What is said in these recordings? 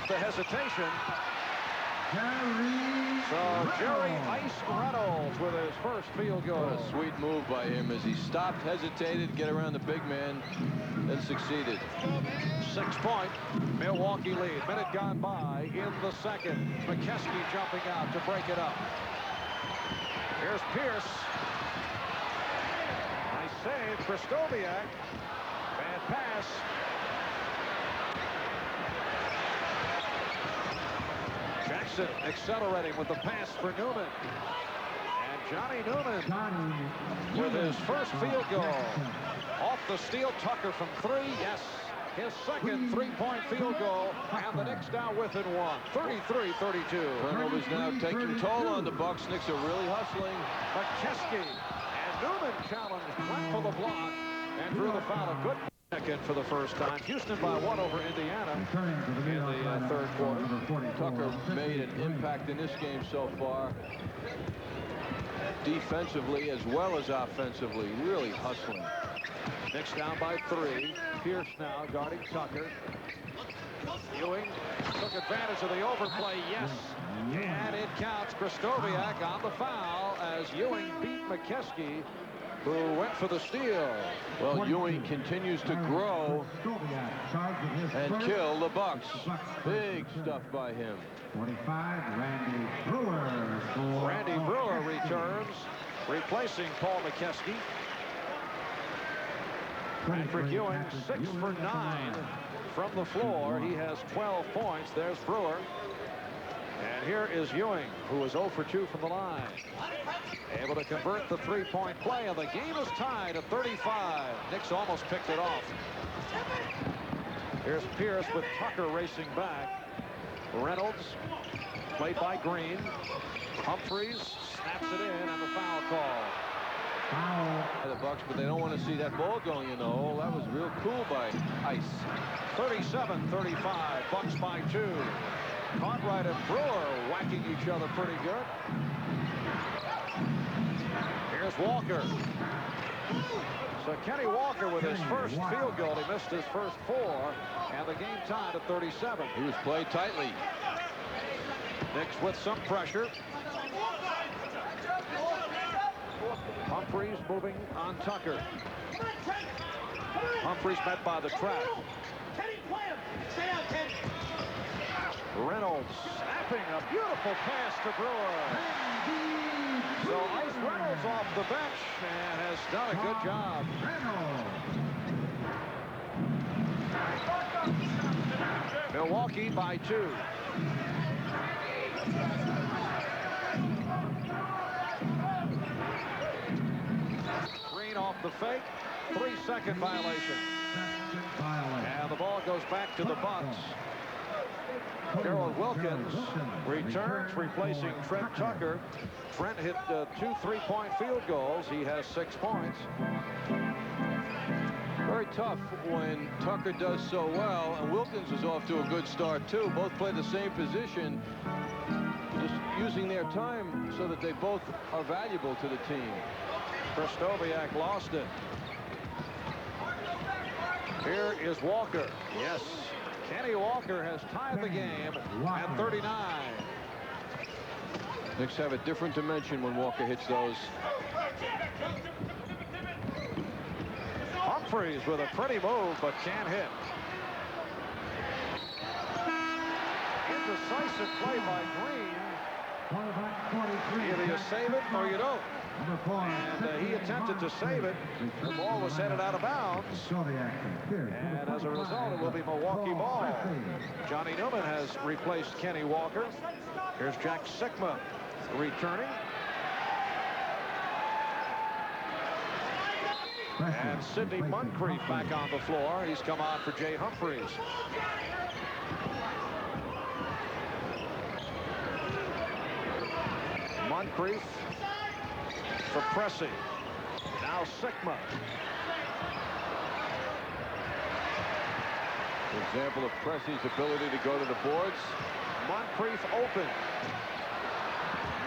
off the hesitation. So Jerry Ice Reynolds with his first field goal. What a sweet move by him as he stopped, hesitated, get around the big man, and succeeded. 6-point Milwaukee lead. Minute gone by in the second. McKeskey jumping out to break it up. Here's Pierce. Nice save. Krzysztofiak. Bad pass. Jackson accelerating with the pass for Newman. And Johnny Newman with his first field goal. Off the steal, Tucker from 3. Yes, his second three-point field goal. And the Knicks now within one. 33-32. Turnovers now taking toll on the Bucks. Knicks are really hustling. McKeskey and Newman challenged, went for the block, and drew the foul. A good second for the first time. Houston by 1 over Indiana in the third quarter. Tucker made an impact in this game so far. Defensively as well as offensively, really hustling. Knicks down by 3. Pierce now guarding Tucker. Ewing took advantage of the overplay. Yes, and it counts. Krzysztofiak on the foul as Ewing beat McKeskey, who went for the steal. Well, Ewing continues to grow and kill the Bucks. Big stuff by him. 25, Randy Brewer. Randy Brewer returns, replacing Paul McKeskey. Patrick Ewing 6 for 9 from the floor. He has 12 points. There's Brewer. And here is Ewing, who is 0 for 2 from the line. Able to convert the three-point play, and the game is tied at 35. Knicks almost picked it off. Here's Pierce with Tucker racing back. Reynolds, played by Green. Humphries snaps it in, and the foul call. The Bucks, but they don't want to see that ball going in the hole. That was real cool by Ice. 37-35, Bucks by 2. Cartwright and Brewer whacking each other pretty good. Here's Walker. So Kenny Walker with his first field goal. He missed his first 4, and the game tied at 37. He was played tightly. Knicks with some pressure. Humphries moving on Tucker. Humphries met by the trap. Reynolds snapping a beautiful pass to Brewer. So Ice Reynolds off the bench and has done a good job. Milwaukee by 2. Green off the fake. 3-second violation. And the ball goes back to the Bucks. Gerald Wilkins returns, replacing Trent Tucker. Trent hit 2 3-point field goals. He has 6 points. Very tough when Tucker does so well, and Wilkins is off to a good start too. Both play the same position, just using their time so that they both are valuable to the team. Krzysztofiak lost it. Here is Walker. Yes, Kenny Walker has tied the game at 39. Knicks have a different dimension when Walker hits those. Humphries with a pretty move, but can't hit. Indecisive play by Green. Either you save it or you don't. And he attempted to save it. The ball was headed out of bounds. And as a result, it will be Milwaukee ball. Johnny Newman has replaced Kenny Walker. Here's Jack Sikma returning. And Sidney Moncrief back on the floor. He's come on for Jay Humphries. Moncrief for Pressey. Now Sikma. Example of Pressey's ability to go to the boards. Moncrief open.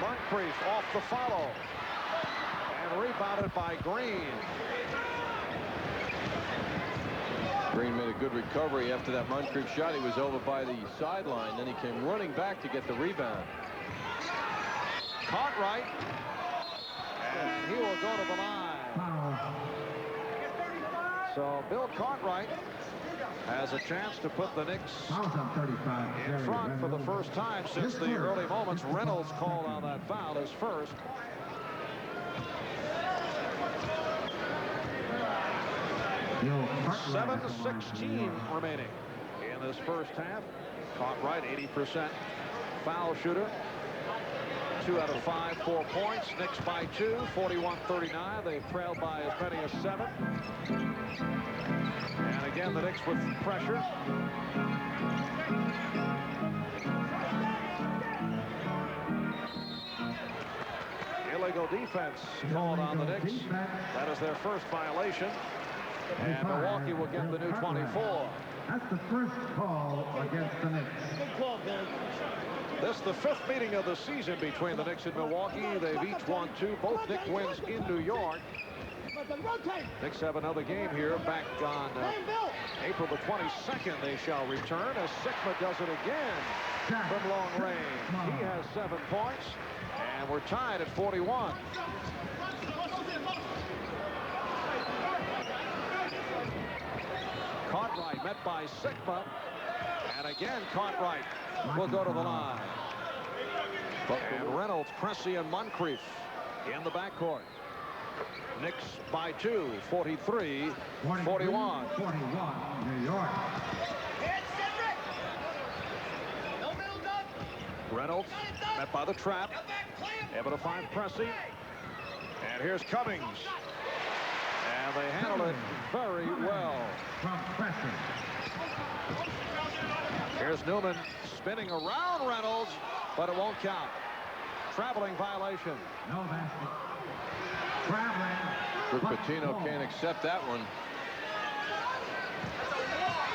Moncrief off the follow. And rebounded by Green. Green made a good recovery after that Moncrief shot. He was over by the sideline. Then he came running back to get the rebound. Cartwright. And he will go to the line. So Bill Cartwright has a chance to put the Knicks in front for the first time since the early moments. Reynolds called on that foul his first. $7:16 remaining in this first half. Cartwright, 80% foul shooter. 2 out of 5, 4 points. Knicks by 2, 41-39. They've trailed by as many as 7. And again, the Knicks with pressure. Illegal defense called on the Knicks. That is their first violation. And Milwaukee will get the new 24. That's the first call against the Knicks. This is the 5th meeting of the season between the Knicks and Milwaukee. They've each won 2. Both Knicks wins in New York. Knicks have another game here back on April the 22nd. They shall return as Sigma does it again from long range. He has 7 points, and we're tied at 41. Cartwright met by Sigma, and again Cartwright will go to the line. And Reynolds, Pressey, and Moncrief in the backcourt. Knicks by 2, 43-41. 41, New York. Reynolds met by the trap, able to find Pressey, and here's Cummings, and they handle it very well. From Pressey. Here's Newman spinning around Reynolds, but it won't count. Traveling violation. No basket. Traveling. Rick Pitino can't accept that one.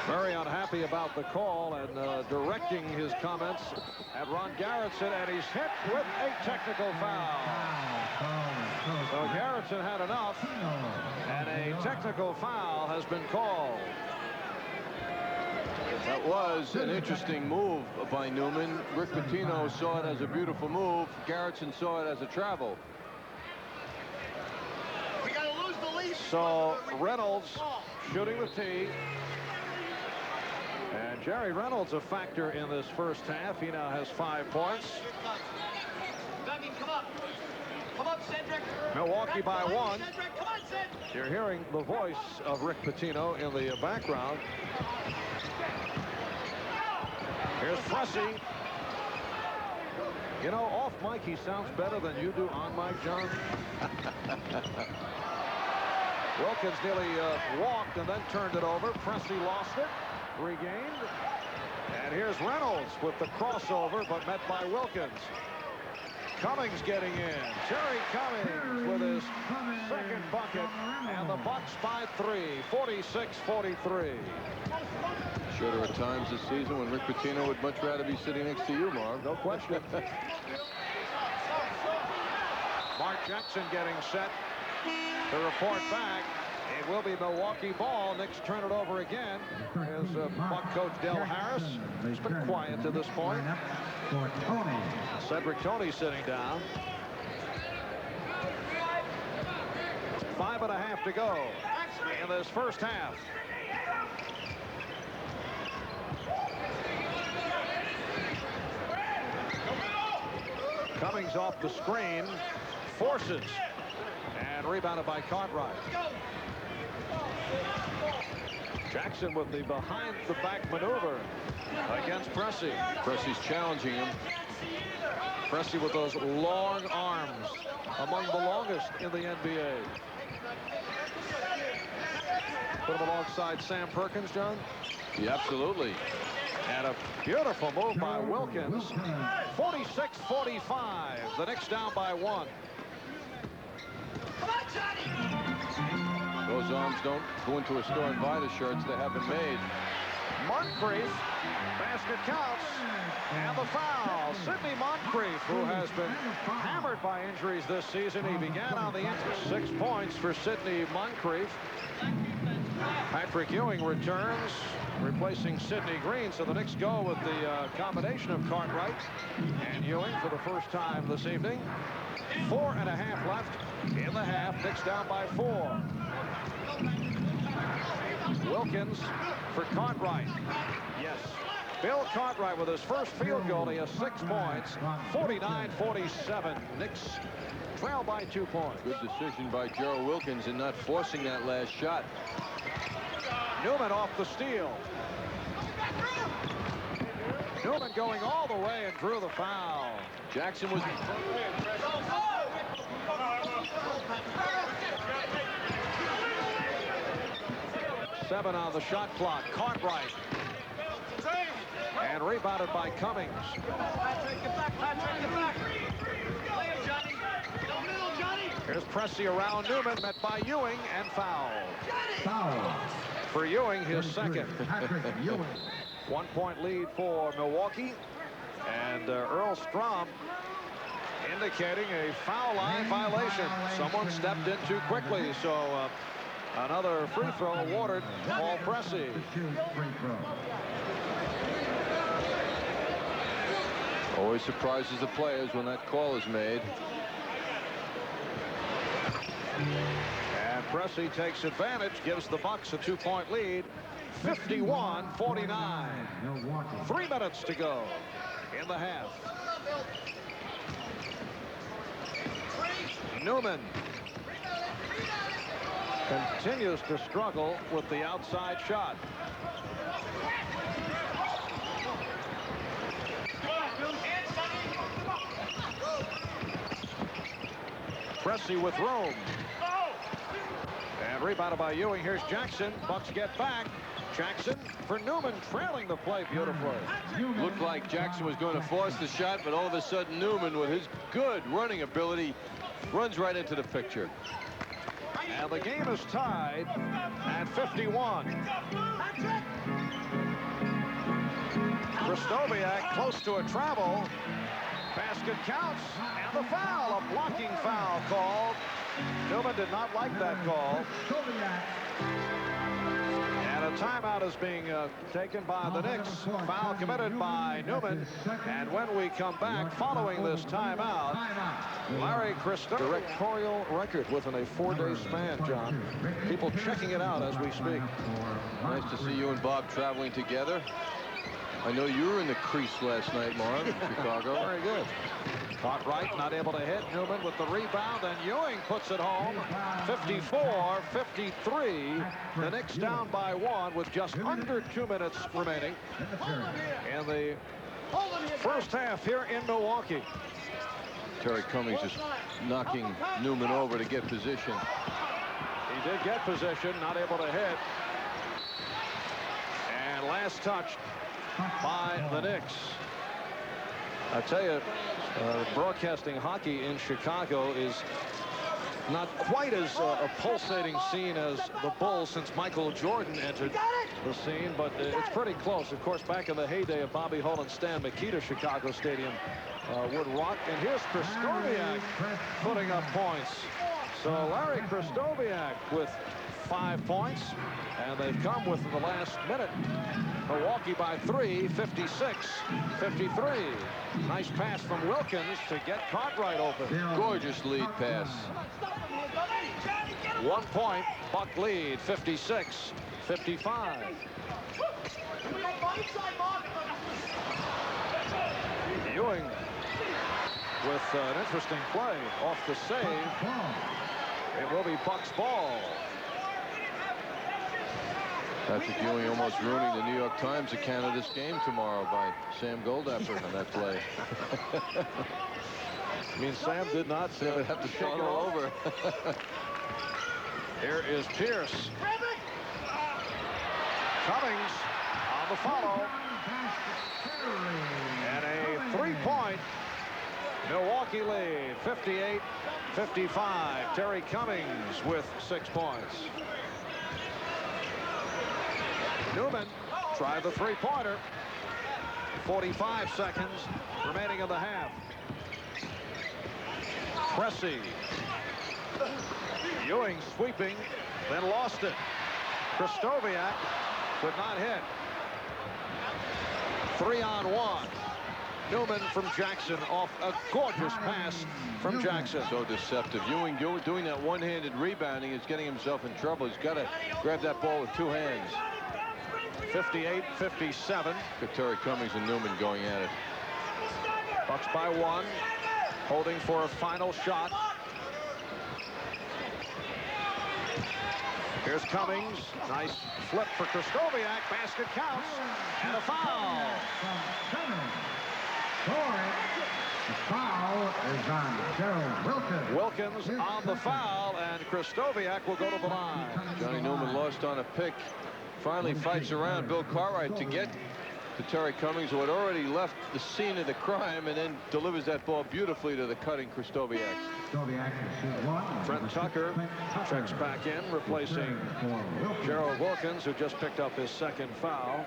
Very unhappy about the call and directing his comments at Ron Garrettson, and he's hit with a technical foul. So Garrettson had enough, and a technical foul has been called. That was an interesting move by Newman. Rick Pitino saw it as a beautiful move. Garrettson saw it as a travel. We gotta lose the lead. So Reynolds shooting the tee. And Jerry Reynolds a factor in this first half. He now has 5 points. Dougie, come up. Come up, Cedric. Milwaukee by 1. Cedric, come on, Cedric. You're hearing the voice of Rick Pitino in the background. Here's Pressey. You know, off mic he sounds better than you do on mic, John. Wilkins nearly walked and then turned it over. Pressey lost it. Regained. And here's Reynolds with the crossover, but met by Wilkins. Cummings getting in. Jerry Cummings with his second bucket. And the Bucks by 3, 46-43. Sure, there are times this season when Rick Pitino would much rather be sitting next to you, Marv. No question. Mark Jackson getting set to report back. It will be Milwaukee ball. Knicks turn it over again. Here's Buck coach Del Harris. He's been quiet to this point. For Tony. Cedric Tony sitting down. 5.5 to go in this first half. Cummings off the screen, forces, and rebounded by Cartwright. Jackson with the behind-the-back maneuver against Pressey. Pressey's challenging him. Pressey with those long arms, among the longest in the NBA. Put him alongside Sam Perkins, John. Yeah, absolutely. And a beautiful move by Wilkins. 46-45. The Knicks down by 1. Those arms don't go into a store and buy the shirts. They have them made. Moncrief, basket counts, and the foul. Sidney Moncrief, who has been hammered by injuries this season. He began on the injury. 6 points for Sidney Moncrief. Patrick Ewing returns, replacing Sidney Green. So the Knicks go with the combination of Cartwright and Ewing for the first time this evening. 4.5 left in the half. Knicks down by 4. Wilkins for Cartwright. Yes. Bill Cartwright with his first field goal. He has 6 points. 49-47. Knicks trail by 2 points. Good decision by Gerald Wilkins in not forcing that last shot. Newman off the steal. Newman going all the way and drew the foul. Jackson was... 7 on the shot clock. Cartwright. And rebounded by Cummings. Patrick, get back, Patrick, get back. Play it, Johnny. No middle, Johnny. Here's Pressey around Newman, met by Ewing, and foul. Foul. For Ewing, his second. Patrick Ewing. 1 point lead for Milwaukee. And Earl Strom indicating a foul line violation. Someone stepped in too quickly. So another free throw awarded Paul Pressey. Always surprises the players when that call is made. And Pressey takes advantage, gives the Bucks a 2-point lead. 51-49. 3 minutes to go in the half. Newman continues to struggle with the outside shot. Pressey with room. And rebounded by Ewing. Here's Jackson. Bucks get back. Jackson for Newman, trailing the play beautifully. Looked like Jackson was going to force the shot, but all of a sudden Newman, with his good running ability, runs right into the picture. And the game is tied at 51. Krzysztofiak close to a travel. Basket counts, and the foul, a blocking foul called. Newman did not like that call. And a timeout is being taken by the Knicks. Foul committed by Newman. And when we come back following this timeout, Larry Krzysztofiak, directorial record within a 4-day span, John. People checking it out as we speak. Nice to see you and Bob traveling together. I know you were in the crease last night, Marv, in Chicago. Very good. Cartwright not able to hit. Newman with the rebound, and Ewing puts it home. 54-53. The Knicks down by 1 with just under 2 minutes remaining in the first half here in Milwaukee. Terry Cummings just knocking Newman over to get position. He did get position, not able to hit. And last touch by the Knicks. I tell you, broadcasting hockey in Chicago is not quite as a pulsating scene as the Bulls since Michael Jordan entered the scene, but it's pretty close. Of course, back in the heyday of Bobby Hull and Stan Mikita, Chicago Stadium would rock. And here's Krzysztofiak putting up points. So Larry Krzysztofiak with 5 points, and they've come within the last minute. Milwaukee by 3, 56-53. Nice pass from Wilkins to get Cartwright open. Gorgeous lead pass. 1 point, Buck lead, 56-55. Ewing with an interesting play off the save. It will be Buck's ball. Patrick Ewing almost ruining the New York Times account of this game tomorrow by Sam Goldapper on that play. I mean, Sam did not have to start all over. Here is Pierce. Cummings on the follow. And a 3-point Milwaukee lead, 58-55. Terry Cummings with 6 points. Newman tried the 3-pointer. 45 seconds remaining in the half. Pressey. Ewing sweeping, then lost it. Krzysztofiak could not hit. 3-on-1. Newman from Jackson off a gorgeous pass from Jackson. So deceptive. Ewing doing that one-handed rebounding is getting himself in trouble. He's got to grab that ball with two hands. 58-57. Terry Cummings and Newman going at it. Bucks by 1. Holding for a final shot. Here's Cummings. Nice flip for Krzysztofiak. Basket counts. And a foul. The foul is on Gerald Wilkins. Wilkins on the foul, and Krzysztofiak will go to the line. Johnny Newman lost on a pick. Finally fights around Bill Cartwright to get to Terry Cummings, who had already left the scene of the crime, and then delivers that ball beautifully to the cutting Krzysztofiak. Trent Tucker checks back in, replacing Gerald Wilkins, who just picked up his second foul.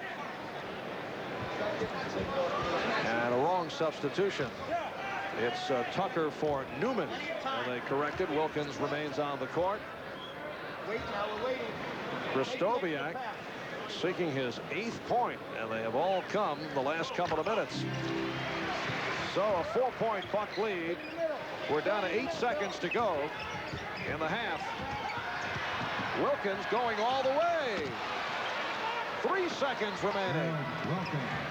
And a wrong substitution. It's Tucker for Newman. And they corrected. Wilkins remains on the court. Krzysztofiak seeking his 8th point, and they have all come the last couple of minutes. So a 4-point Buck lead. We're down to 8 seconds to go in the half. Wilkins going all the way. 3 seconds remaining.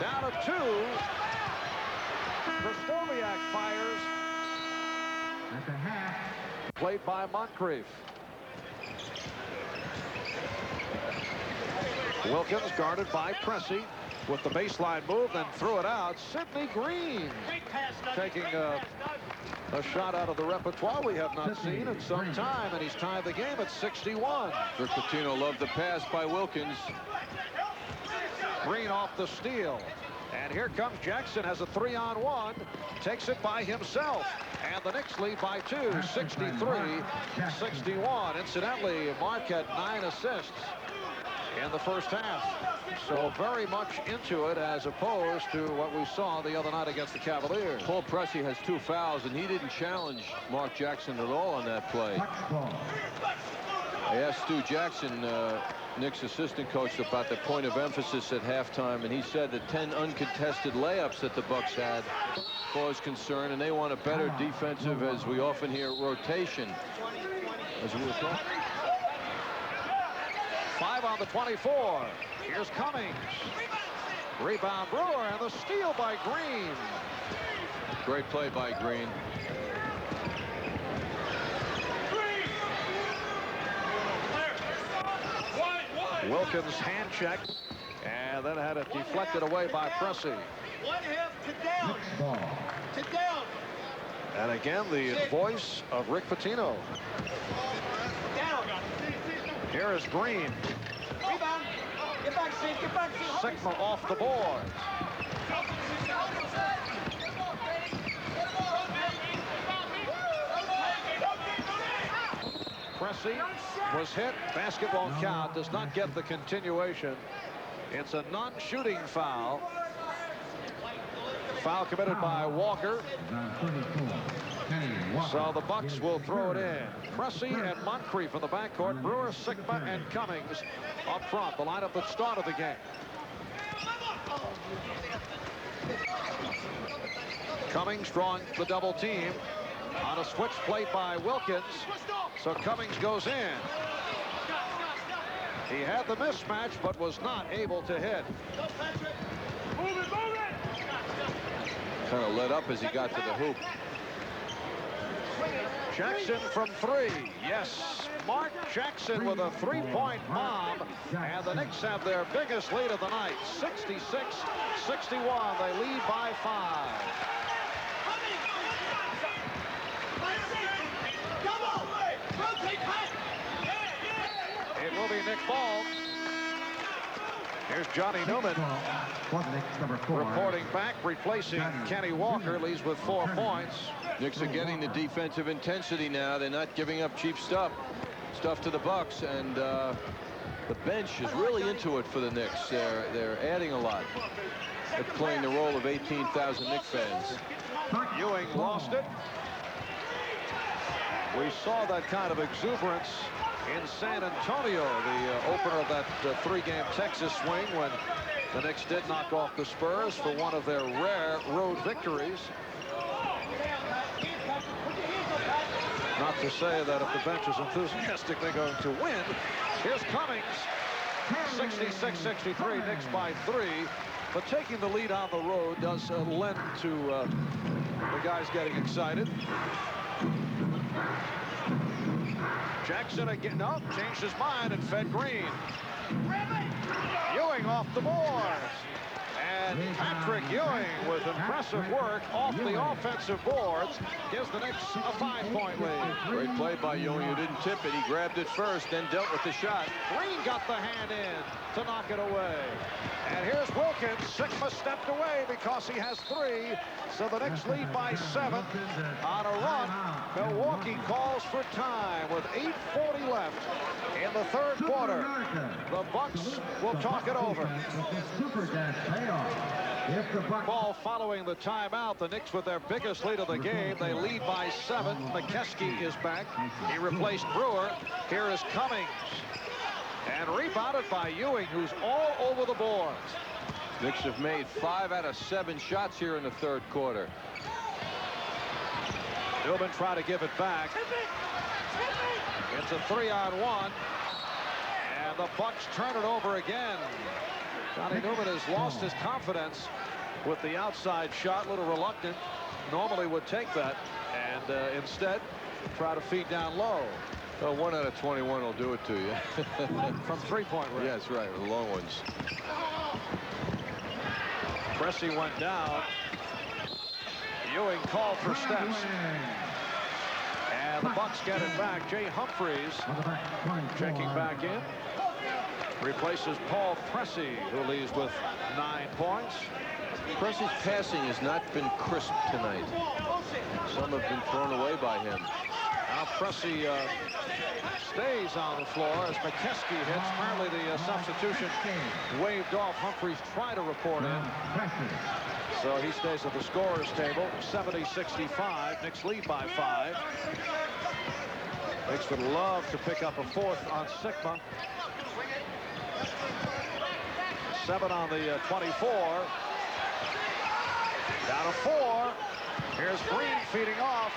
Down to 2. Krzysztofiak fires. At the half. Played by Moncrief. Wilkins guarded by Pressey with the baseline move, then threw it out. Sidney Green taking a shot out of the repertoire we have not seen in some time, and he's tied the game at 61. Rick Pitino loved the pass by Wilkins. Green off the steal. And here comes Jackson, has a 3-on-1, takes it by himself. And the Knicks lead by 2, 63-61. Incidentally, Mark had 9 assists in the first half. So very much into it as opposed to what we saw the other night against the Cavaliers. Paul Pressey has 2 fouls, and he didn't challenge Mark Jackson at all on that play. I asked Stu Jackson, Knicks assistant coach, about the point of emphasis at halftime, and he said the 10 uncontested layups that the Bucks had caused concern, and they want a better defensive, as we often hear, rotation. As we were talking. 5 on the 24. Here's Cummings. Rebound Brewer, and the steal by Green. Great play by Green. Wilkins hand check, and then had it deflected away by Pressey. 1 half to down. To down. And again, the voice of Rick Pitino. Down. Here is Green. Rebound. Get back, Steve. Get back, Steve. Sigma off the board. Pressey was hit. Basket won't count. Does not get the continuation. It's a non-shooting foul. Foul committed by Walker. So the Bucks will throw it in. Pressey and Moncrief in the backcourt. Brewer, Sigma, and Cummings up front. The lineup that started the game. Cummings drawing the double team on a switch play by Wilkins. So Cummings goes in. He had the mismatch, but was not able to hit. Kind of let up as he got to the hoop. Jackson from 3. Yes, Mark Jackson with a 3-point bomb. And the Knicks have their biggest lead of the night. 66-61. They lead by 5. It will be Nick ball. Here's Johnny Newman reporting back, replacing Kenny Walker. Leaves with 4 points. Knicks are getting the defensive intensity now. They're not giving up cheap stuff to the Bucks, and the bench is really into it for the Knicks. They're adding a lot. They're playing the role of 18,000 Knicks fans. Ewing lost it. We saw that kind of exuberance in San Antonio, the opener of that three-game Texas swing when the Knicks did knock off the Spurs for one of their rare road victories. Not to say that if the bench is enthusiastic, they're going to win. Here's Cummings. 66-63, Knicks by 3. But taking the lead on the road does lend to the guys getting excited. Jackson again, no, changed his mind and fed Green. Ewing off the boards. And Patrick Ewing with impressive work off the offensive boards gives the Knicks a 5-point lead. Great play by Ewing, who didn't tip it. He grabbed it first, then dealt with the shot. Green got the hand in to knock it away. And here's Wilkins. Sigma stepped away because he has 3. So the Knicks lead by 7 on a run. Milwaukee calls for time with 8:40 left in the third quarter. The Bucks will talk it over. Ball following the timeout. The Knicks with their biggest lead of the game. They lead by 7. McKeskey is back. He replaced Brewer. Here is Cummings. And rebounded by Ewing, who's all over the boards. Knicks have made 5 out of 7 shots here in the third quarter. Newman trying to give it back. It's a 3-on-1. And the Bucks turn it over again. Johnny Newman has lost his confidence with the outside shot. A little reluctant. Normally would take that. And instead, try to feed down low. Well, 1 out of 21 will do it to you. From 3-point range. Yes, right, the long ones. Pressey went down. Ewing called for steps. And the Bucks get it back. Jay Humphries checking back in. Replaces Paul Pressey, who leaves with 9 points. Pressey's passing has not been crisp tonight. Some have been thrown away by him. Now Pressey stays on the floor as McKeskey hits. Apparently the substitution waved off. Humphries tried to report in. So he stays at the scorer's table. 70-65. Knicks lead by 5. Knicks would love to pick up a 4th on Sigma. 7 on the 24. Down to 4. Here's Green feeding off.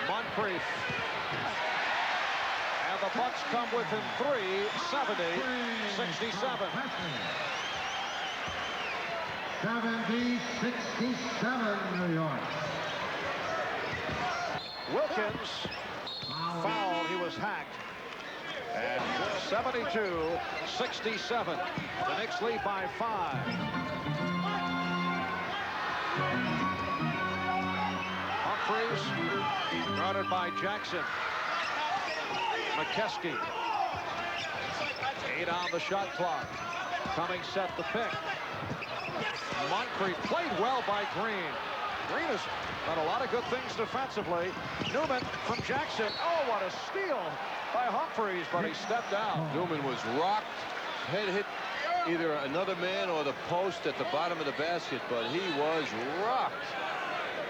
Moncrief. And the Bucks come within 3, 70-67. 70-67, New York. Wilkins fouled. He was hacked. And 72-67. The Knicks lead by 5. Humphries guarded by Jackson. McKeskey. 8 on the shot clock. Cummings set the pick. Moncrief played well by Green. Green has done a lot of good things defensively. Newman from Jackson. Oh, what a steal by Humphries, but he stepped out. Newman was rocked. Head hit either another man or the post at the bottom of the basket, but he was rocked.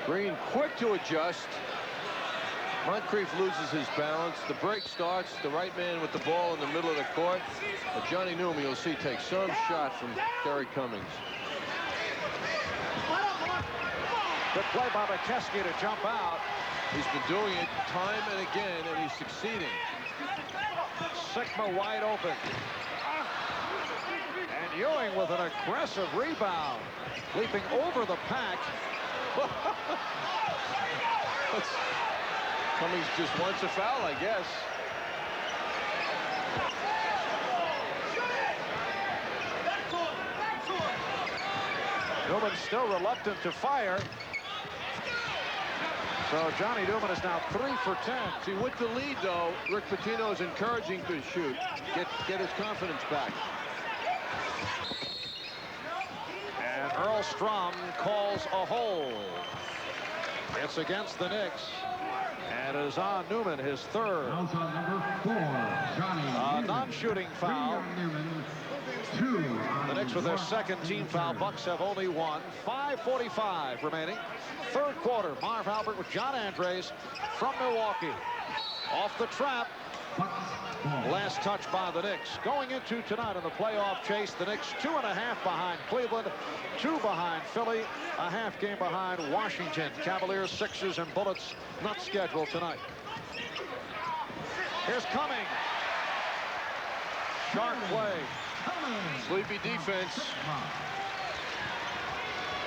Green quick to adjust. Moncrief loses his balance. The break starts. The right man with the ball in the middle of the court. But Johnny Newman, you'll see, takes some shot from Terry Cummings. Good play by McKeskey to jump out. He's been doing it time and again, and he's succeeding. Sigma wide open. And Ewing with an aggressive rebound. Leaping over the pack. Cummings just wants a foul, I guess. Newman still reluctant to fire. So Johnny Newman is now 3 for 10. See, with the lead, though, Rick Pitino is encouraging to shoot. Get his confidence back. And Earl Strom calls a hold. It's against the Knicks. And it is on Newman, his 3rd. Also number 4, Johnny Newman. Non-shooting foul. 3 on Newman, 2 on The Knicks Knicks with their second team foul. Bucks have only one. 5:45 remaining. Third quarter. Marv Albert with John Andres from Milwaukee. Off the trap. Last touch by the Knicks. Going into tonight in the playoff chase, the Knicks 2.5 behind Cleveland, 2 behind Philly, a half game behind Washington. Cavaliers, Sixers, and Bullets not scheduled tonight. Here's Cummings. Sharp play. Sleepy defense.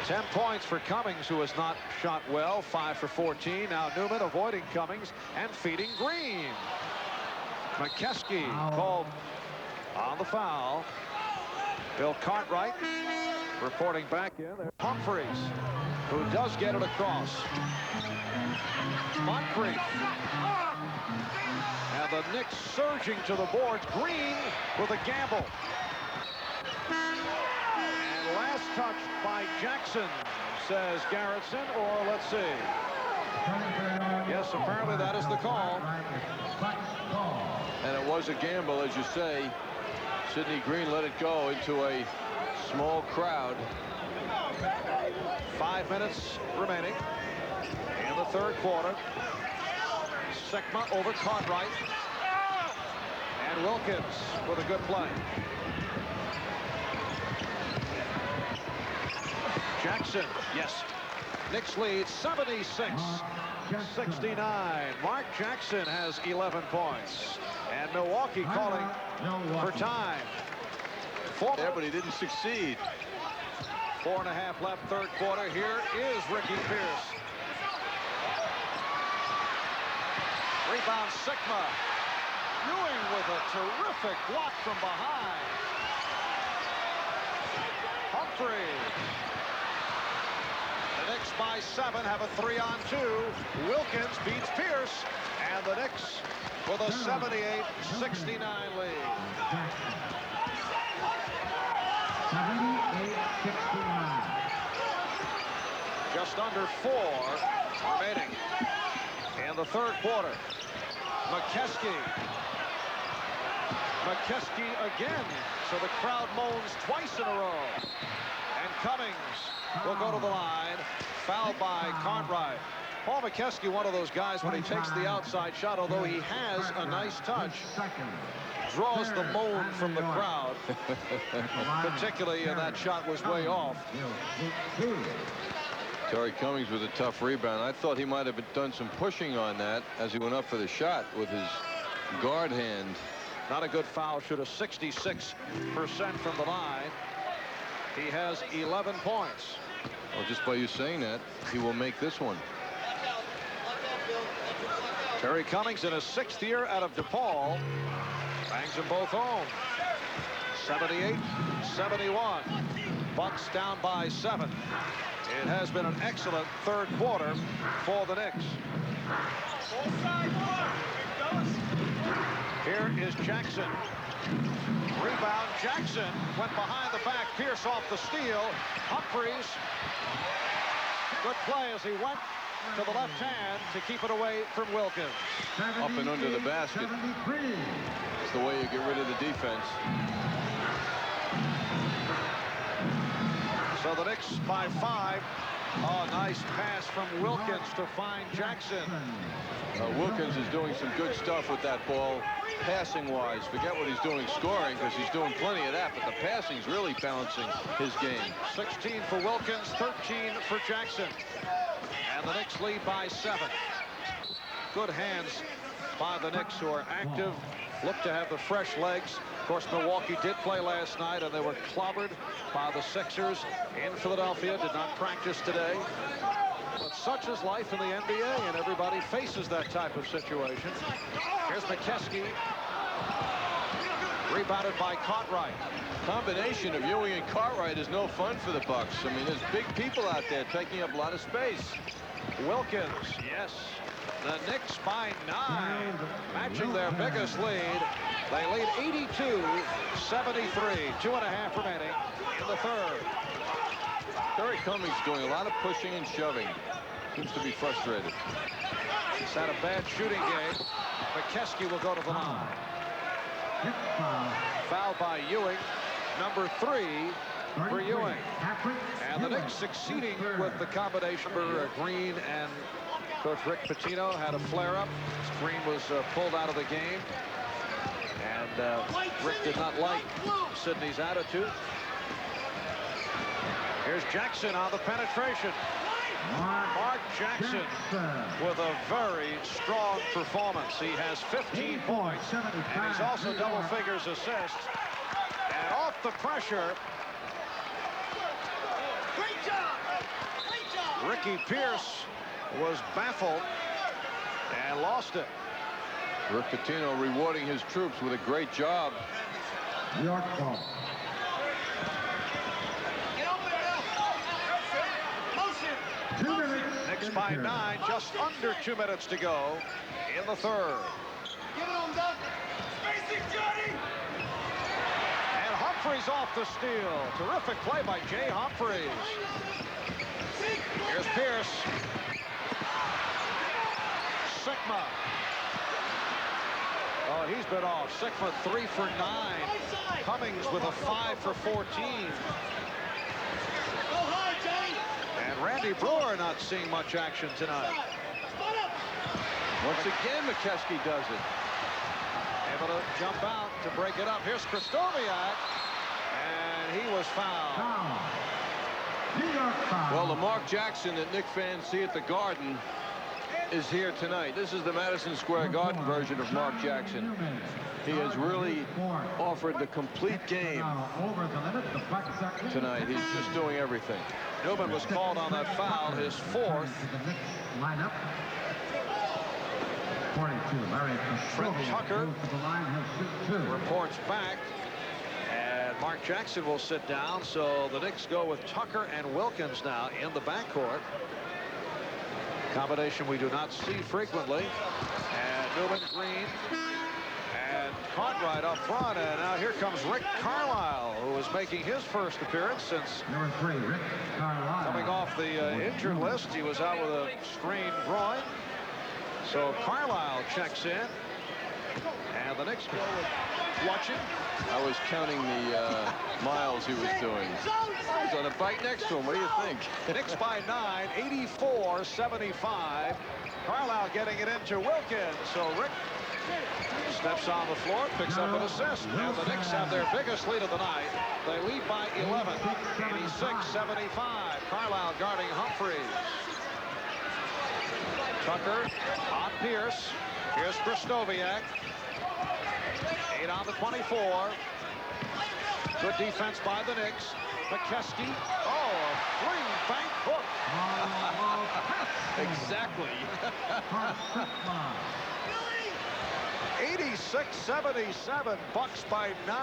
10 points for Cummings, who has not shot well. 5 for 14. Now Newman avoiding Cummings and feeding Green. McKeskey called on the foul. Bill Cartwright reporting back in. There's Humphries, who does get it across. Moncrief. And the Knicks surging to the boards. Green with a gamble. And last touch by Jackson, says Garrettson, or let's see. Yes, apparently that is the call. And it was a gamble, as you say. Sidney Green let it go into a small crowd. 5 minutes remaining in the third quarter. Sigma over Cartwright. And Wilkins with a good play. Jackson, yes. Knicks lead 76-69. Mark Jackson has 11 points. And Milwaukee calling for time. Yeah, but he didn't succeed. 4.5 left, third quarter. Here is Ricky Pierce. Rebound, Sigma. Ewing with a terrific block from behind. Humphrey. The Knicks by 7 have a 3-on-2. Wilkins beats Pierce. And the Knicks with a 78-69 lead. 78-69. Just under 4 remaining in the third quarter. McKeskey. McKeskey again. So the crowd moans twice in a row. And Cummings will go to the line. Fouled by Cartwright. Paul McKeskey, one of those guys, when he takes the outside shot, although he has a nice touch, draws the moan from the crowd. Particularly, and that shot was way off. Terry Cummings with a tough rebound. I thought he might have done some pushing on that as he went up for the shot with his guard hand. Not a good foul. Shoot a 66% from the line. He has 11 points. Well, just by you saying that, he will make this one. Terry Cummings in his 6th year out of DePaul. Bangs them both home. 78-71. Bucks down by 7. It has been an excellent third quarter for the Knicks. Here is Jackson. Rebound. Jackson went behind the back. Pierce off the steal. Humphries. Good play as he went to the left hand to keep it away from Wilkins. Up and under the basket. It's the way you get rid of the defense. So the Knicks by 5. Oh, nice pass from Wilkins to find Jackson. Wilkins is doing some good stuff with that ball, passing-wise. Forget what he's doing scoring, because he's doing plenty of that, but the passing's really balancing his game. 16 for Wilkins, 13 for Jackson. And the Knicks lead by 7. Good hands by the Knicks, who are active, look to have the fresh legs. Of course, Milwaukee did play last night, and they were clobbered by the Sixers in Philadelphia. Did not practice today. But such is life in the NBA, and everybody faces that type of situation. Here's McKeskey. Rebounded by Cartwright. Combination of Ewing and Cartwright is no fun for the Bucks. I mean, there's big people out there taking up a lot of space. Wilkins, yes. The Knicks by 9, matching their biggest lead. They lead 82-73. 2.5 remaining in the third. Terry Cummings doing a lot of pushing and shoving. Seems to be frustrated. He's had a bad shooting game. McKeskey will go to the line. Fouled by Ewing. Number 3 for Ewing. And the Knicks succeeding with the combination for Green and Coach Rick Pitino had a flare-up. Green was pulled out of the game. And Rick did not like Sidney's attitude. Here's Jackson on the penetration. Mark Jackson with a very strong performance. He has 15 points, and he's also double figures assists. And off the pressure, Great job! Great job! Ricky Pierce was baffled and lost it. Rick Pitino rewarding his troops with a great job. York ball. Get open now! Motion! 2 minutes. Knicks by 9, just under 2 minutes to go in the third. Give it on, Doug! Spacing, Johnny! And Humphries off the steal. Terrific play by Jay Humphries. Here's Pierce. Sigma. Oh, he's been off. Sigma 3 for 9. Cummings with a 5 for 14. Go high, Johnny! And Randy Brewer not seeing much action tonight. Spot up! Once again, McKeskey does it. Able to jump out to break it up. Here's Kristoviak. And he was fouled. Foul. New York foul. Well, the Mark Jackson that Knick fans see at the Garden is here tonight. This is the Madison Square Garden version of Mark Jackson. He has really offered the complete game tonight. He's just doing everything. Newman was called on that foul, his fourth. Lineup. 42. Larry Trent Tucker goes to the line. He'll shoot 2. reports back. And Mark Jackson will sit down. So the Knicks go with Tucker and Wilkins now in the backcourt. Combination we do not see frequently. And Newman, Green, and Cartwright up front. And now here comes Rick Carlisle, who is making his first appearance since Number 3, Rick Carlisle. coming off the injured list. He was out with a strained groin. So Carlisle checks in. And the Knicks go with Fletching. I was counting the miles he was doing. He's on a bike next to him. What do you think? Knicks by 9, 84-75. Carlisle getting it into Wilkins. So Rick steps on the floor, picks up an assist. And the Knicks have their biggest lead of the night. They lead by 11, 86-75. Carlisle guarding Humphries. Tucker on Pierce. Here's Kristoviak. 8 on the 24. Good defense by the Knicks. McKeskey. Oh, a fling bank hook. Exactly. 86-77. Bucks by 9.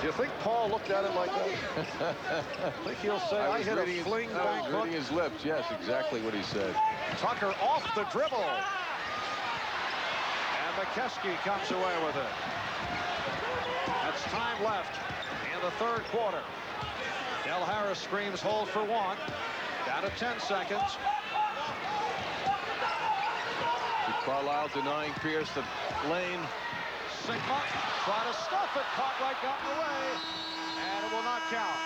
Do you think Paul looked at it like that? I think he'll say, I hit a fling bank hook. Reading his lips. Yes, exactly what he said. Tucker off the dribble. And McKeskey comes away with it. That's time left in the third quarter. Del Harris screams hold for 1. Down to 10 seconds. Carlisle denying Pierce the lane. Sigma try to stuff it. Cartwright got in the way. And it will not count.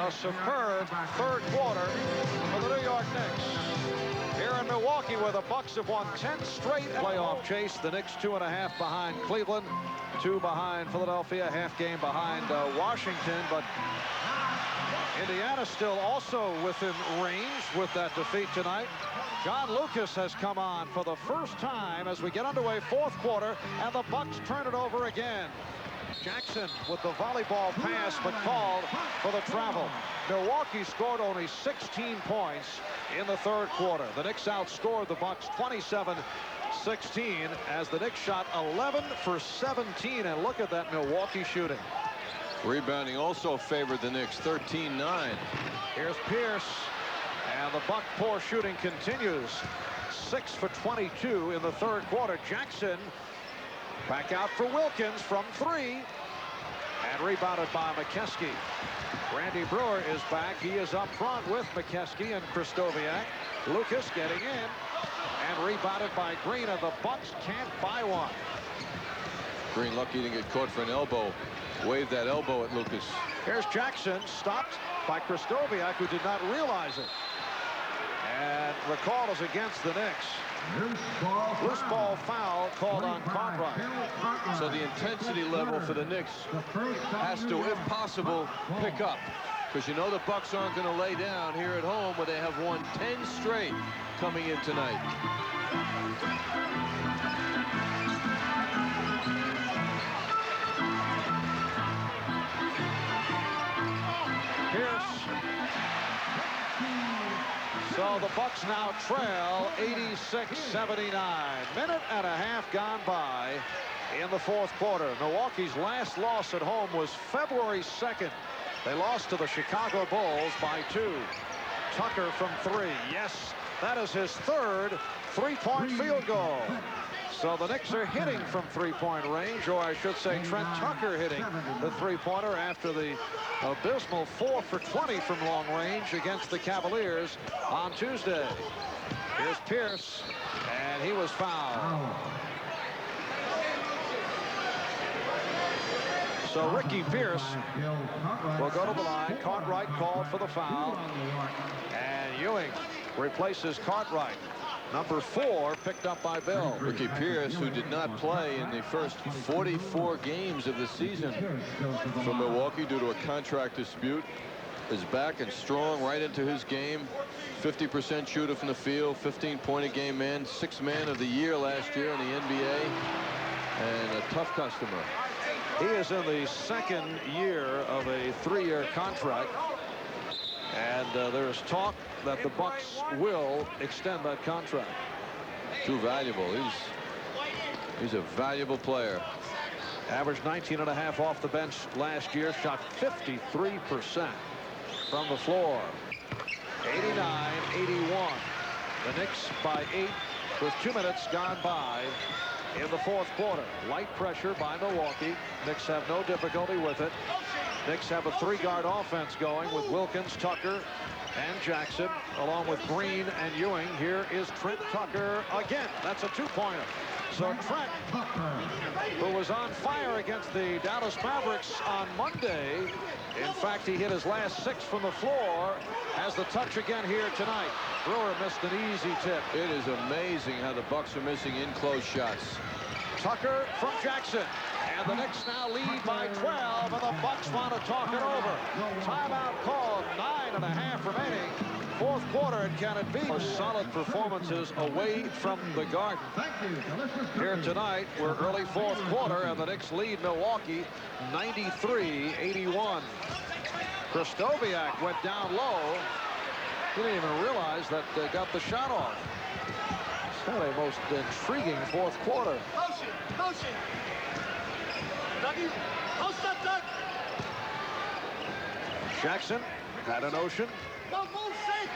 A superb third quarter for the New York Knicks. Here in Milwaukee, where the Bucks have won 10 straight playoff chase. The Knicks 2.5 behind Cleveland, 2 behind Philadelphia, half game behind Washington. But Indiana still also within range with that defeat tonight. John Lucas has come on for the first time as we get underway fourth quarter, and the Bucks turn it over again. Jackson with the volleyball pass, but called for the travel. Milwaukee scored only 16 points in the third quarter. The Knicks outscored the Bucks 27-16 as the Knicks shot 11 for 17. And look at that Milwaukee shooting. Rebounding also favored the Knicks, 13-9. Here's Pierce, and the Buck poor shooting continues. 6 for 22 in the third quarter. Jackson back out for Wilkins from 3, and rebounded by McKeskey. Randy Brewer is back. He is up front with McKeskey and Kristoviak. Lucas getting in, and rebounded by Green, and the Bucks can't buy one. Green lucky to get caught for an elbow. Waved that elbow at Lucas. Here's Jackson, stopped by Krzysztofiak, who did not realize it. And the call is against the Knicks. Loose ball foul called on Cartwright. So the intensity level for the Knicks has to, if possible, pick up. Because you know the Bucks aren't going to lay down here at home where they have won 10 straight coming in tonight. Pierce. So the Bucks now trail 86-79. Minute and a half gone by in the fourth quarter. Milwaukee's last loss at home was February 2nd. They lost to the Chicago Bulls by 2. Tucker from 3. Yes, that is his third three-point field goal. So the Knicks are hitting from three-point range, or I should say Trent Tucker hitting the three-pointer after the abysmal 4 for 20 from long range against the Cavaliers on Tuesday. Here's Pierce, and he was fouled. So Ricky Pierce will go to the line. Cartwright called for the foul, and Ewing replaces Cartwright. Number 4 picked up by Bill. Ricky Pierce, who did not play in the first 44 games of the season for Milwaukee due to a contract dispute, is back and strong right into his game. 50% shooter from the field, 15-point-a-game man, 6th man of the year last year in the NBA, and a tough customer. He is in the second year of a 3-year contract. And there's talk that the Bucks will extend that contract. Too valuable. He's a valuable player. Averaged 19.5 off the bench last year. Shot 53% from the floor. 89-81. The Knicks by 8 with 2 minutes gone by in the fourth quarter. Light pressure by Milwaukee. Knicks have no difficulty with it. Knicks have a 3-guard offense going with Wilkins, Tucker, and Jackson, along with Green and Ewing. Here is Trent Tucker again. That's a 2-pointer. So Trent, who was on fire against the Dallas Mavericks on Monday, in fact, he hit his last 6 from the floor, has the touch again here tonight. Brewer missed an easy tip. It is amazing how the Bucks are missing in-close shots. Tucker from Jackson. And the Knicks now lead by 12, and the Bucks want to talk it over. Timeout called, 9.5 remaining. Fourth quarter, and can it be? Solid performances away from the Garden. Here tonight, we're early fourth quarter, and the Knicks lead Milwaukee 93-81. Krzysztofiak went down low. He didn't even realize that they got the shot off. It's had a most intriguing fourth quarter. Motion. Dougie, post up, Doug. Jackson had a notion. No, move, safe.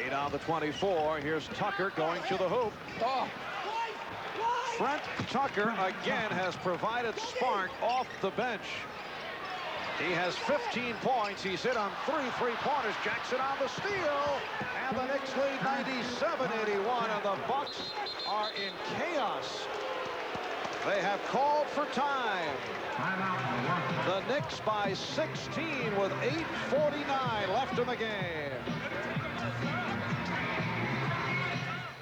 8 on the 24. Here's Tucker going to the hoop. Oh. Trent Tucker again has provided spark off the bench. He has 15 points. He's hit on 3 3-pointers. Jackson on the steal. And the Knicks lead 97-81. And the Bucks are in chaos. They have called for time. The Knicks by 16 with 8:49 left in the game.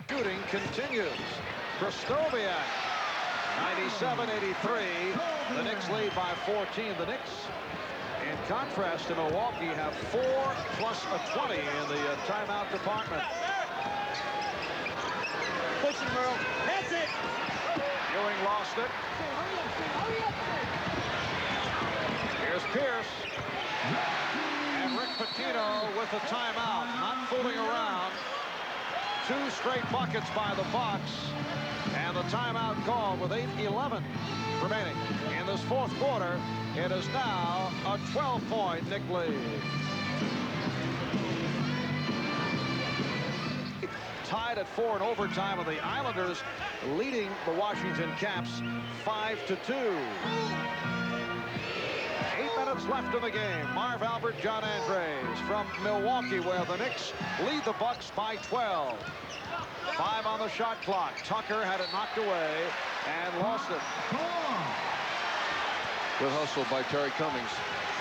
Shooting continues. Krzysztofiak, 97-83. The Knicks lead by 14. The Knicks, in contrast to Milwaukee, have 4 plus a 20 in the timeout department. Push it, Merle. That's it. Ewing lost it. Here's Pierce. And Rick Pitino with the timeout. Not fooling around. 2 straight buckets by the Bucks. And the timeout called with 8:11 remaining. In this fourth quarter, it is now a 12-point Knick lead. Tied at 4 in overtime, and the Islanders leading the Washington Caps 5-2. 8 minutes left in the game. Marv Albert, John Andres from Milwaukee, where the Knicks lead the Bucks by 12. 5 on the shot clock. Tucker had it knocked away and lost it. Good hustle by Terry Cummings.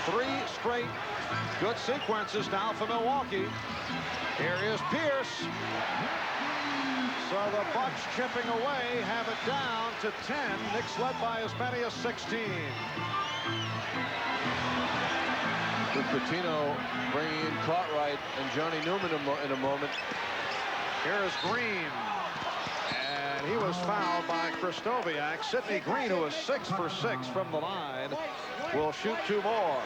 3 straight good sequences now for Milwaukee. Here is Pierce. So the Bucks chipping away have it down to 10. Knicks led by as many as 16. Rick Pitino bringing in Cartwright and Johnny Newman in a moment. Here is Green. And he was fouled by Krzysztofiak. Sidney Green, who is 6 for 6 from the line, will shoot 2 more.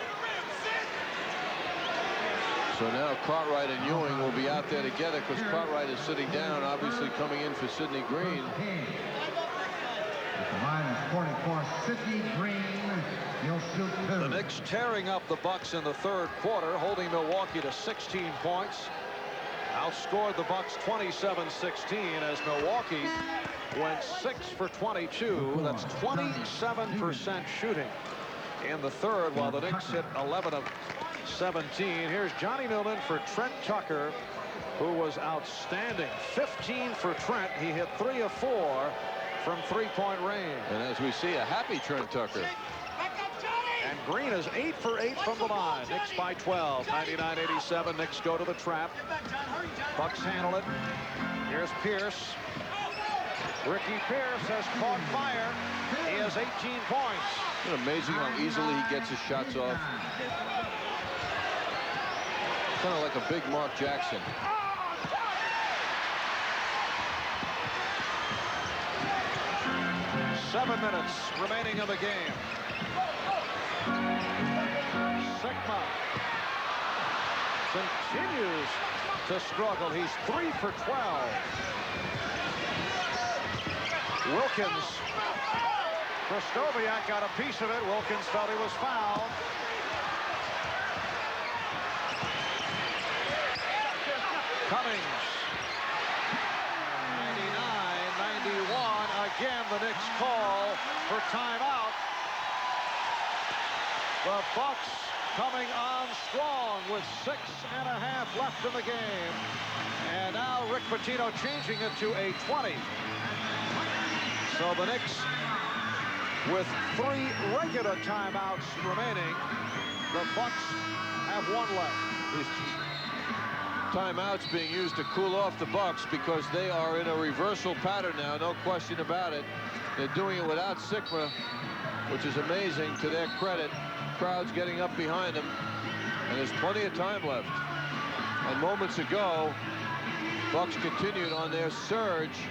So now Cartwright and Ewing will be out there together because Cartwright is sitting down, obviously coming in for Sidney Green. The line is 44. Sidney Green. He'll shoot 2. The Knicks tearing up the Bucks in the 3rd quarter, holding Milwaukee to 16 points. Outscored the Bucks 27-16 as Milwaukee went 6 for 22. That's 27% shooting in the 3rd, while the Knicks hit 11 of 17. Here's Johnny Newman for Trent Tucker, who was outstanding. 15 for Trent. He hit 3 of 4 from 3-point range. And as we see, a happy Trent Tucker. And Green is 8 for 8 from the line. Knicks by 12. 99-87. Knicks go to the trap. Bucks handle it. Here's Pierce. Ricky Pierce has caught fire. He has 18 points. Isn't it amazing how easily he gets his shots off? Kind of like a big Mark Jackson. Seven minutes remaining in the game. Sigma continues to struggle. He's 3 for 12. Wilkins. Krzysztofiak got a piece of it. Wilkins felt he was fouled. Cummings. 99-91. Again, the Knicks call for timeout. The Bucks coming on strong with 6.5 left in the game. And now Rick Pitino changing it to a 20. So the Knicks with 3 regular timeouts remaining. The Bucks have 1 left. These timeouts being used to cool off the Bucks because they are in a reversal pattern now, no question about it. They're doing it without Sigma, which is amazing to their credit. Crowds getting up behind them, and there's plenty of time left. And moments ago, Bucks continued on their surge.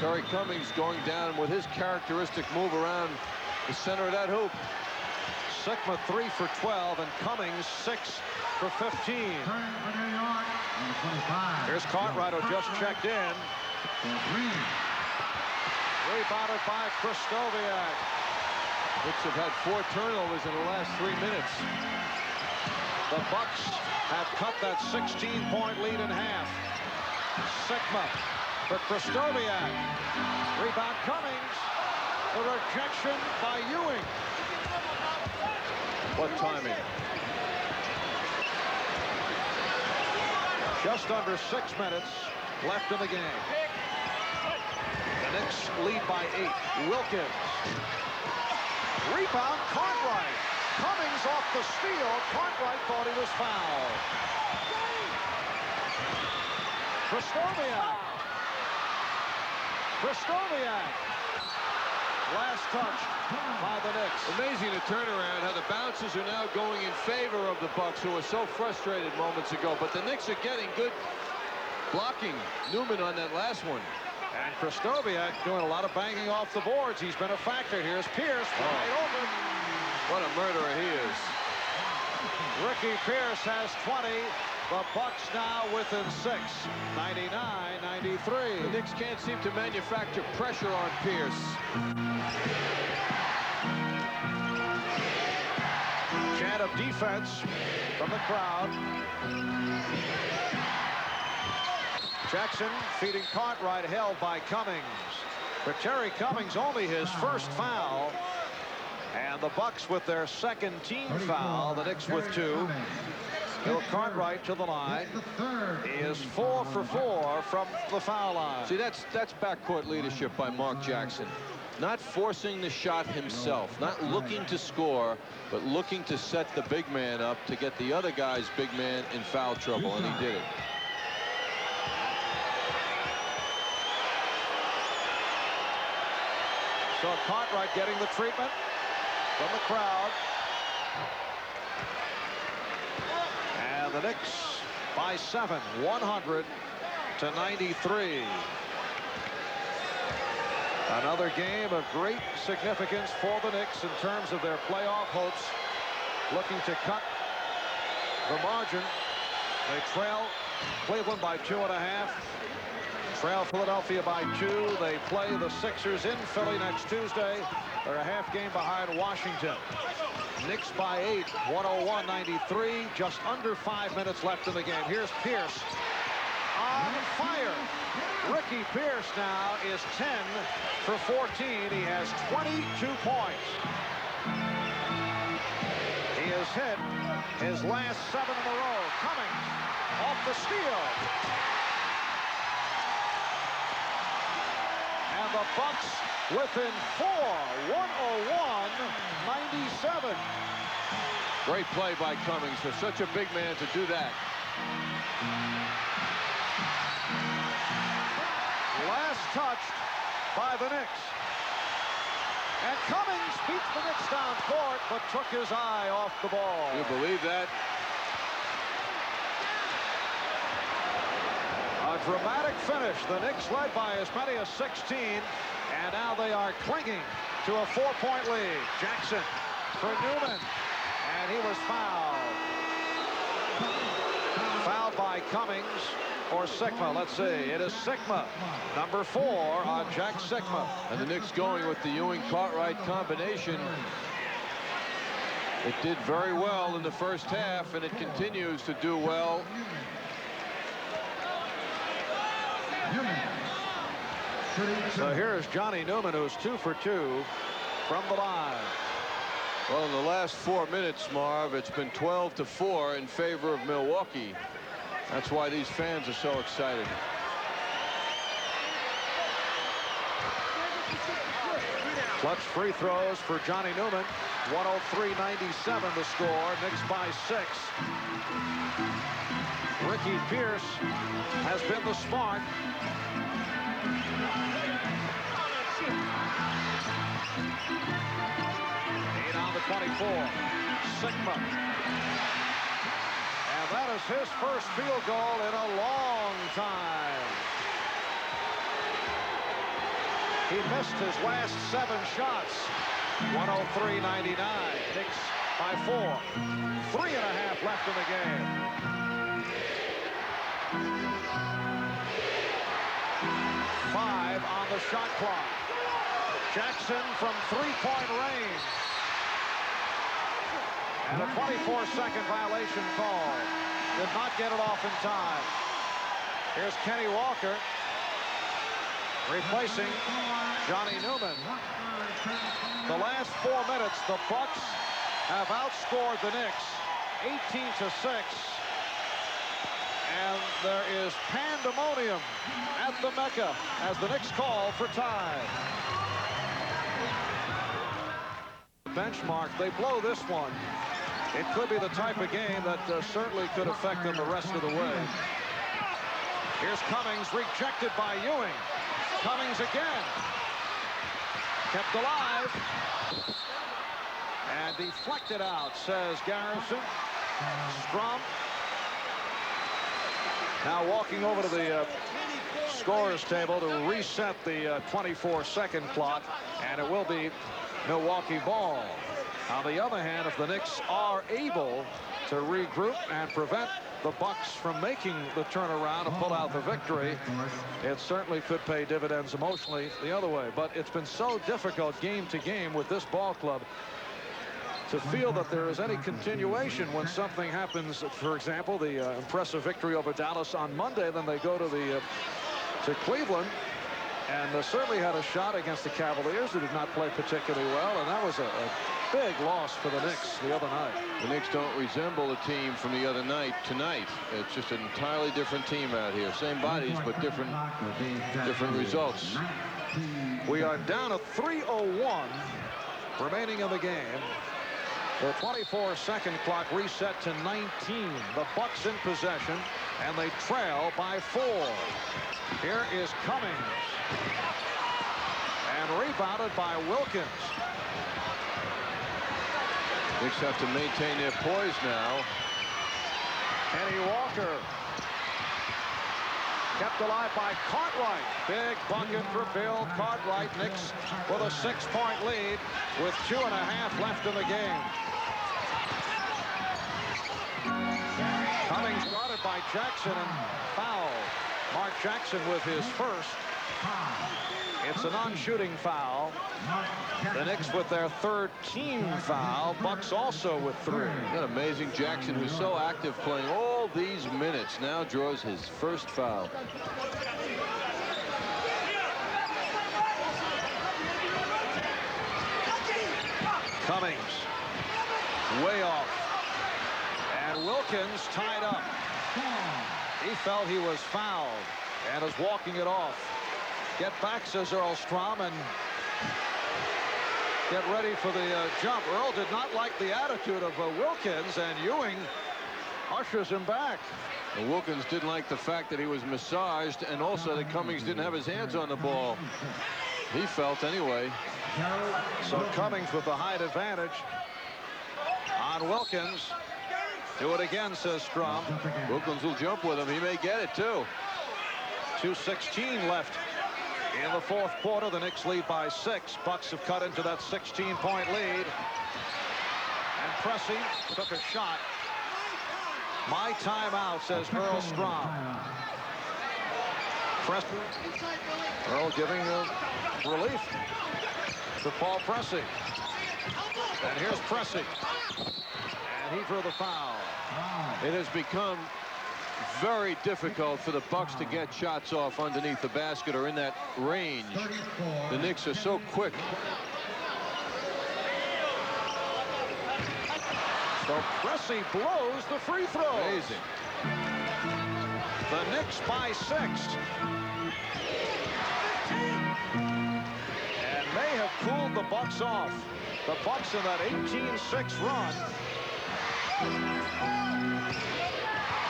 Terry Cummings going down with his characteristic move around the center of that hoop. Sigma 3 for 12 and Cummings 6 for 15. Here's Cartwright, who just checked in. Rebounded by Krzysztofiak. Knicks have had 4 turnovers in the last 3 minutes. The Bucks have cut that 16-point lead in half. Sigma for Krzysztofiak. Rebound Cummings. The rejection by Ewing. What timing. Just under 6 minutes left in the game. The Knicks lead by 8. Wilkins. Rebound, Cartwright. Cummings off the steal. Cartwright thought he was fouled. Krzysztofiak. Last touch by the Knicks. Amazing to turn around how the bounces are now going in favor of the Bucks, who were so frustrated moments ago. But the Knicks are getting good blocking. Newman on that last one. And Krzysztofiak doing a lot of banging off the boards. He's been a factor. Here's Pierce. Right over. What a murderer he is. Ricky Pierce has 20. The Bucks now within 6. 99-93. The Knicks can't seem to manufacture pressure on Pierce. Chant of defense from the crowd. Jackson feeding Cartwright, held by Cummings. For Terry Cummings, only his first foul. And the Bucks with their second team foul. The Knicks with 2. Bill Cartwright to the line. He is 4 for 4 from the foul line. See, that's backcourt leadership by Mark Jackson. not forcing the shot himself, not looking to score, but looking to set the big man up to get the other guy's big man in foul trouble, and he did it. So Cartwright getting the treatment from the crowd. And the Knicks by 7, 100-93. Another game of great significance for the Knicks in terms of their playoff hopes, looking to cut the margin. They trail Cleveland by 2.5. Trail Philadelphia by 2. They play the Sixers in Philly next Tuesday. They're a half game behind Washington. Knicks by 8, 101-93. Just under 5 minutes left in the game. Here's Pierce on fire. Ricky Pierce now is 10 for 14. He has 22 points. He has hit his last 7 in a row. Cummings off the steal. And the Bucks within 4, 101-97. Great play by Cummings for such a big man to do that. Last touched by the Knicks. And Cummings beats the Knicks down court, but took his eye off the ball. You believe that? A dramatic finish. The Knicks led by as many as 16, and now they are clinging to a 4-point lead. Jackson for Newman, and he was fouled. Fouled by Cummings or Sigma. Let's see. It is Sigma, number 4 on Jack Sigma. And the Knicks going with the Ewing-Cartwright combination. It did very well in the first half, and it continues to do well. So here's Johnny Newman, who's 2 for 2 from the line. Well, in the last 4 minutes, Marv, it's been 12-4 in favor of Milwaukee. That's why these fans are so excited. Clutch free throws for Johnny Newman. 103-97 the score. Knicks by 6. Ricky Pierce has been the spark. On the 24. Sigma. And that is his first field goal in a long time. He missed his last 7 shots. 103-99. Knicks by 4. 3.5 left in the game. Five on the shot clock. Jackson from 3-point range. And a 24-second violation call. Did not get it off in time. Here's Kenny Walker replacing Johnny Newman. The last 4 minutes, the Bucks have outscored the Knicks 18-6. And there is pandemonium at the Mecca as the Knicks call for time. Benchmark, they blow this one. It could be the type of game that certainly could affect them the rest of the way. Here's Cummings, rejected by Ewing. Cummings again. Kept alive. And deflected out, says Garrison. Strum. Now walking over to the scorer's table to reset the 24-second clock, and it will be Milwaukee ball. On the other hand, if the Knicks are able to regroup and prevent the Bucks from making the turnaround and pull out the victory, it certainly could pay dividends emotionally the other way. But it's been so difficult game to game with this ball club to feel that there is any continuation when something happens. For example, the impressive victory over Dallas on Monday, then they go to Cleveland and certainly had a shot against the Cavaliers, who did not play particularly well, and that was a big loss for the Knicks the other night. The Knicks don't resemble the team from the other night tonight. It's just an entirely different team out here. Same bodies, but different results. We are down to 3:01 remaining in the game. The 24-second clock reset to 19. The Bucks in possession, and they trail by 4. Here is Cummings. And rebounded by Wilkins. Knicks have to maintain their poise now. Kenny Walker. Kept alive by Cartwright. Big bucket for Bill Cartwright. Knicks with a 6-point lead with 2.5 left in the game. Cummings guarded by Jackson and foul. Mark Jackson with his first. It's a non-shooting foul. The Knicks with their 3rd team foul. Bucks also with 3. Isn't that amazing? Jackson, who's so active playing all these minutes, now draws his first foul. Cummings way off. And Wilkins tied up. He felt he was fouled and is walking it off. Get back, says Earl Strom, and get ready for the jump. Earl did not like the attitude of Wilkins, and Ewing ushers him back. And Wilkins didn't like the fact that he was massaged, and also that Cummings didn't have his hands on the ball. He felt anyway. So Cummings with the height advantage on Wilkins. Do it again, says Strom. Wilkins will jump with him. He may get it, too. 2:16 left in the 4th quarter. The Knicks lead by 6. Bucks have cut into that 16-point lead. And Pressey took a shot. My timeout, says Earl Strom. Earl giving relief to Paul Pressey. And here's Pressey. And he drew the foul. It has become very difficult for the Bucks to get shots off underneath the basket or in that range. The Knicks are so quick. So Pressey blows the free throw. Amazing. The Knicks by 6. And may have cooled the Bucks off. The Bucks in that 18-6 run.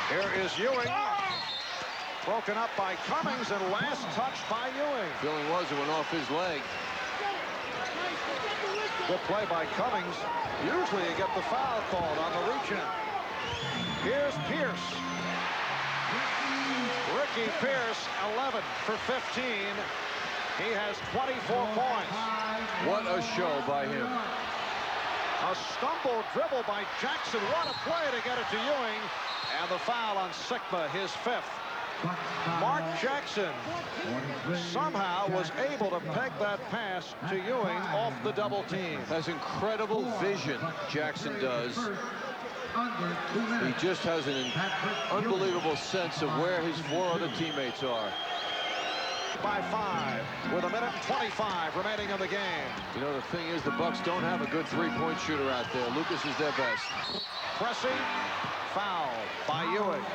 Here is Ewing. Broken up by Cummings, and last touch by Ewing. Feeling was it went off his leg. Good play by Cummings. Usually you get the foul called on the reach-in. Here's Pierce. Ricky Pierce, 11 for 15. He has 24 points. What a show by him. A stumble dribble by Jackson. What a play to get it to Ewing. And the foul on Sigma, his 5th. Mark Jackson somehow was able to peg that pass to Ewing off the double team. Has incredible vision, Jackson does. He just has an unbelievable sense of where his 4 other teammates are. By 5 with 1:25 remaining in the game. You know, the thing is, the Bucks don't have a good 3-point shooter out there. Lucas is their best. Pressey, foul by Ewing.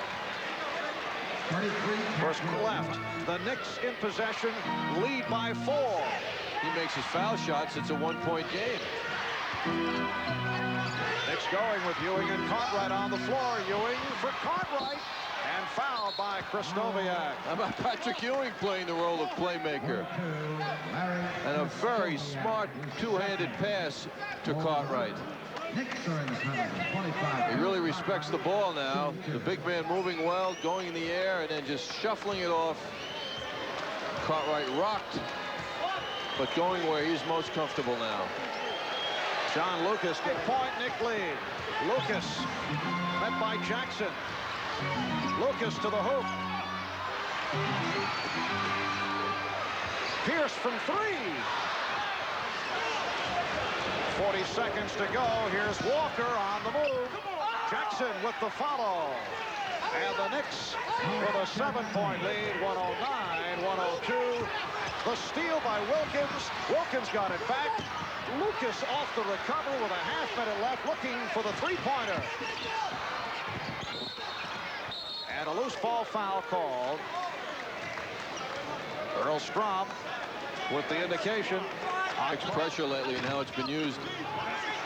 First left. The Knicks in possession, lead by 4. He makes his foul shots. It's a 1-point game. Knicks going with Ewing and Cartwright on the floor. Ewing for Cartwright. And fouled by Krzyzewski. How about Patrick Ewing playing the role of playmaker? And a very smart two-handed pass to Cartwright. He really respects the ball now. The big man moving well, going in the air, and then just shuffling it off. Cartwright rocked, but going where he's most comfortable now. John Lucas, good point, Nick lead. Lucas met by Jackson. Lucas to the hoop. Pierce from 3. 40 seconds to go. Here's Walker on the move. Jackson with the follow. And the Knicks with a 7-point lead, 109-102. The steal by Wilkins. Wilkins got it back. Lucas off the recovery with a half-minute left, looking for the 3-pointer. And a loose ball foul called. Earl Strom with the indication. It's pressure lately and how it's been used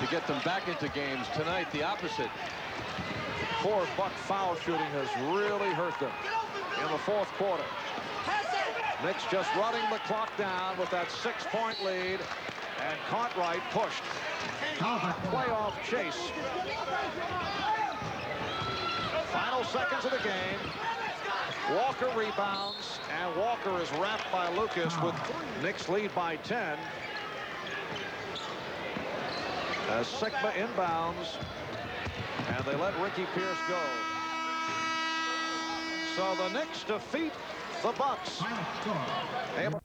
to get them back into games. Tonight, the opposite. Poor Buck foul shooting has really hurt them in the fourth quarter. Knicks just running the clock down with that 6-point lead, and Cartwright pushed. Playoff chase. Final seconds of the game. Walker rebounds, and Walker is wrapped by Lucas with Knicks lead by 10. As Sigma inbounds, and they let Ricky Pierce go. So the Knicks defeat the Bucks.